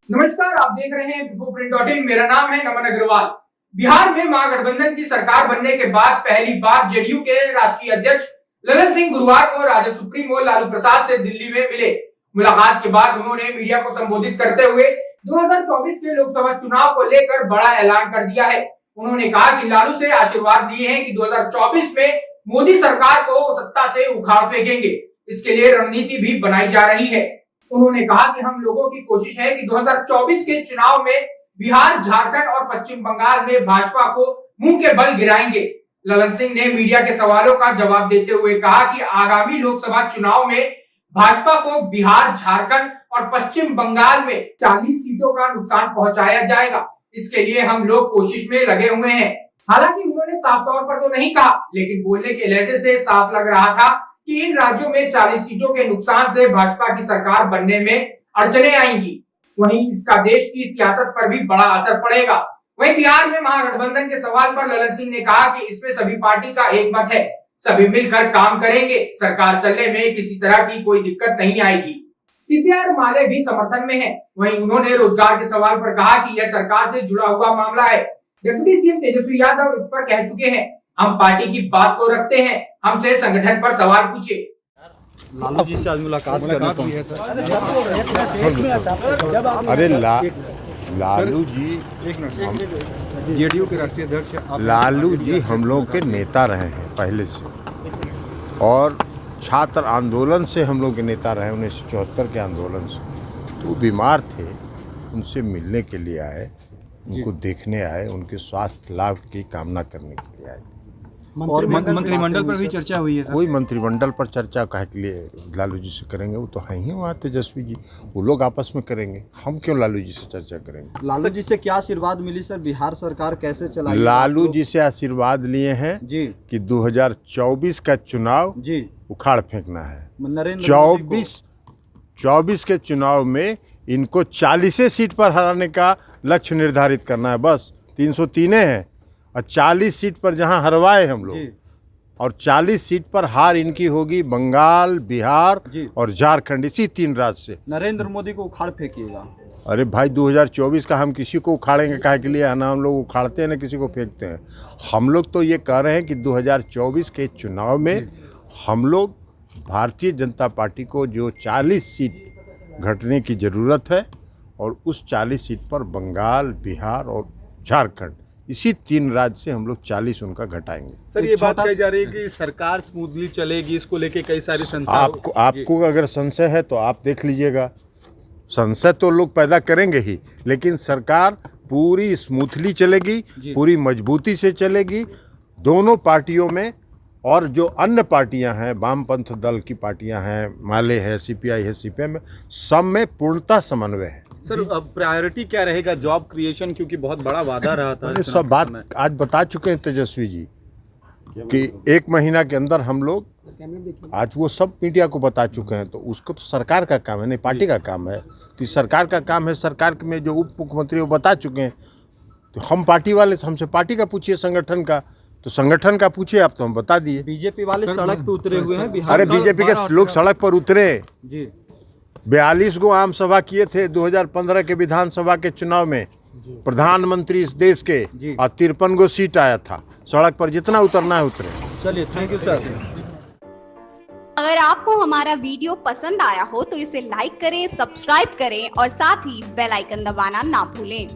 नमस्कार, आप देख रहे हैं Print.in। मेरा नाम है नमन अग्रवाल। बिहार में महागठबंधन की सरकार बनने के बाद पहली बार जेडीयू के राष्ट्रीय अध्यक्ष ललन सिंह गुरुवार को राजद सुप्रीमो लालू प्रसाद से दिल्ली में मिले। मुलाकात के बाद उन्होंने मीडिया को संबोधित करते हुए 2024 के लोकसभा चुनाव को लेकर बड़ा ऐलान कर दिया है। उन्होंने कहा कि लालू से आशीर्वाद लिए हैं कि 2024 में मोदी सरकार को सत्ता से उखाड़ फेंकेंगे। इसके लिए रणनीति भी बनाई जा रही है। उन्होंने कहा कि हम लोगों की कोशिश है कि 2024 के चुनाव में बिहार, झारखंड और पश्चिम बंगाल में भाजपा को मुंह के बल गिराएंगे। ललन सिंह ने मीडिया के सवालों का जवाब देते हुए कहा कि आगामी लोकसभा चुनाव में भाजपा को बिहार, झारखंड और पश्चिम बंगाल में 40 सीटों का नुकसान पहुंचाया जाएगा। इसके लिए हम लोग कोशिश में लगे हुए हैं। हालांकि उन्होंने साफ तौर पर तो नहीं कहा, लेकिन बोलने के लहजे से साफ लग रहा था कि इन राज्यों में 40 सीटों के नुकसान से भाजपा की सरकार बनने में अड़चने आएंगी। वहीं इसका देश की सियासत पर भी बड़ा असर पड़ेगा। वहीं बिहार में महागठबंधन के सवाल पर ललन सिंह ने कहा कि इसमें सभी पार्टी का एक मत है, सभी मिलकर काम करेंगे, सरकार चलने में किसी तरह की कोई दिक्कत नहीं आएगी। सीपीआई और माले भी समर्थन में है। वहीं उन्होंने रोजगार के सवाल पर कहा कि यह सरकार से जुड़ा हुआ मामला है। डिप्टी सीएम तेजस्वी यादव इस पर कह चुके हैं, हम पार्टी की बात तो रखते हैं, हमसे संगठन पर सवाल पूछे। लालू जी से आज मुलाकात हुई है सर। अरे लालू जी जेडीयू के राष्ट्रीय अध्यक्ष लालू जी हम लोग के नेता रहे हैं पहले से, और छात्र आंदोलन से हम लोग के नेता रहे 1974 के आंदोलन से। तो वो बीमार थे, उनसे मिलने के लिए आए, उनको देखने आए, उनके स्वास्थ्य लाभ की कामना करने के लिए आए। और मंत्रिमंडल पर भी चर्चा हुई है सर। कोई मंत्रिमंडल पर चर्चा काहे के लिए लालू जी से करेंगे? वो तो हैं ही वहाँ तेजस्वी जी, वो लोग आपस में करेंगे। हम क्यों लालू जी से चर्चा करेंगे? लालू जी से क्या आशीर्वाद मिली सर? बिहार सरकार कैसे चलाई? लालू जी से आशीर्वाद लिए हैं जी कि 2024 का चुनाव जी उखाड़ फेंकना है। नरेंद्र 24 के चुनाव में इनको 40 सीट पर हराने का लक्ष्य निर्धारित करना है। बस 303 है और 40 सीट पर जहां हरवाए हम लोग, और 40 सीट पर हार इनकी होगी बंगाल, बिहार और झारखंड, इसी 3 राज्य से। नरेंद्र मोदी को उखाड़ फेंकिएगा। अरे भाई 2024 का हम किसी को उखाड़ेंगे काहे के लिए? है ना, हम लोग उखाड़ते हैं ना किसी को फेंकते हैं। हम लोग तो ये कह रहे हैं कि 2024 के चुनाव में हम लोग भारतीय जनता पार्टी को जो 40 सीट घटने की ज़रूरत है, और उस 40 सीट पर बंगाल, बिहार और झारखंड, इसी 3 राज्य से हम लोग 40 उनका घटाएंगे। सर ये बात कही जा रही है कि सरकार स्मूथली चलेगी, इसको लेके कई सारे संशय। आपको अगर संशय है तो आप देख लीजिएगा। संशय तो लोग पैदा करेंगे ही, लेकिन सरकार पूरी स्मूथली चलेगी, पूरी मजबूती से चलेगी दोनों पार्टियों में। और जो अन्य पार्टियां हैं, वामपंथ दल की पार्टियां हैं, माले है, सीपीआई है, सीपीएम है, सब में पूर्णतः समन्वय है। सर अब प्रायोरिटी क्या रहेगा? जॉब क्रिएशन, क्योंकि बहुत बड़ा वादा रहा था। ये सब बात आज बता चुके हैं तेजस्वी जी कि 1 महीना के अंदर हम लोग, आज वो सब मीडिया को बता चुके हैं। तो उसको तो सरकार का काम है, नहीं पार्टी का काम है। तो सरकार का काम है, सरकार में जो उप मुख्यमंत्री वो बता चुके हैं। तो हम पार्टी वाले, हमसे पार्टी का पूछिए, संगठन का, तो संगठन का पूछिए आप, तो हम बता दिए। बीजेपी वाले सड़क पे उतरे हुए हैं बिहार। अरे बीजेपी के लोग सड़क पर उतरे जी। 42 गो आम सभा किए थे 2015 के विधानसभा के चुनाव में, प्रधानमंत्री इस देश के, और 53 गो सीट आया था। सड़क पर जितना उतरना है उतरे। चलिए, थैंक यू सर। अगर आपको हमारा वीडियो पसंद आया हो तो इसे लाइक करें, सब्सक्राइब करें और साथ ही बेल आइकन दबाना ना भूलें।